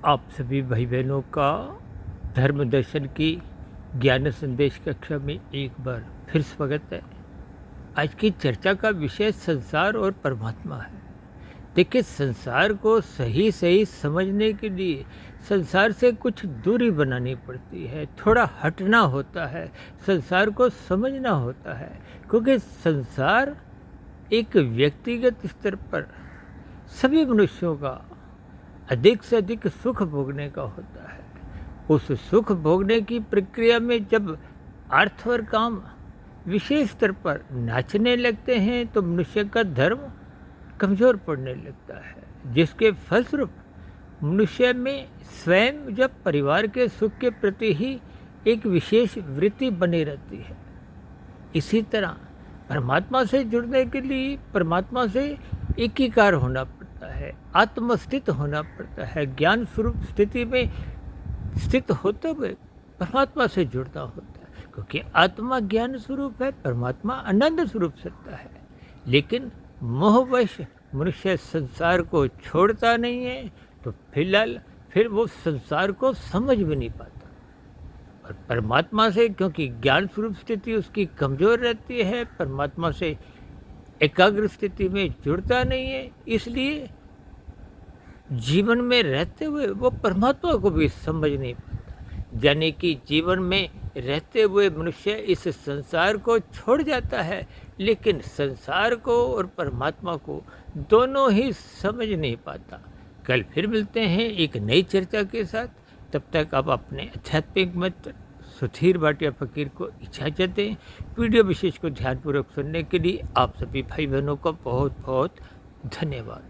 आप सभी भाई बहनों का धर्म दर्शन की ज्ञान संदेश कक्षा में एक बार फिर स्वागत है। आज की चर्चा का विषय संसार और परमात्मा है। देखिए, संसार को सही सही समझने के लिए संसार से कुछ दूरी बनानी पड़ती है, थोड़ा हटना होता है, संसार को समझना होता है। क्योंकि संसार एक व्यक्तिगत स्तर पर सभी मनुष्यों का अधिक से अधिक सुख भोगने का होता है। उस सुख भोगने की प्रक्रिया में जब अर्थ और काम विशेष स्तर पर नाचने लगते हैं तो मनुष्य का धर्म कमज़ोर पड़ने लगता है, जिसके फलस्वरूप मनुष्य में स्वयं जब परिवार के सुख के प्रति ही एक विशेष वृत्ति बनी रहती है। इसी तरह परमात्मा से जुड़ने के लिए परमात्मा से एकीकार होना पड़ता है, आत्मस्थित होना पड़ता है, ज्ञान स्वरूप स्थिति में स्थित होते हुए परमात्मा से जुड़ना होता है। क्योंकि आत्मा ज्ञान स्वरूप है, परमात्मा आनंद स्वरूप सत्ता है। लेकिन मोहवश मनुष्य संसार को छोड़ता नहीं है, तो फिर वो संसार को समझ भी नहीं पाता। और परमात्मा से, क्योंकि ज्ञान स्वरूप स्थिति उसकी कमज़ोर रहती है, परमात्मा से एकाग्र स्थिति में जुड़ता नहीं है, इसलिए जीवन में रहते हुए वो परमात्मा को भी समझ नहीं पाता। यानी कि जीवन में रहते हुए मनुष्य इस संसार को छोड़ जाता है, लेकिन संसार को और परमात्मा को दोनों ही समझ नहीं पाता। कल फिर मिलते हैं एक नई चर्चा के साथ। तब तक आप अपने आध्यात्मिक मित्र सुधीर भाटिया फकीर को इजाज़त दें। वीडियो विशेष को ध्यानपूर्वक सुनने के लिए आप सभी भाई बहनों का बहुत बहुत धन्यवाद।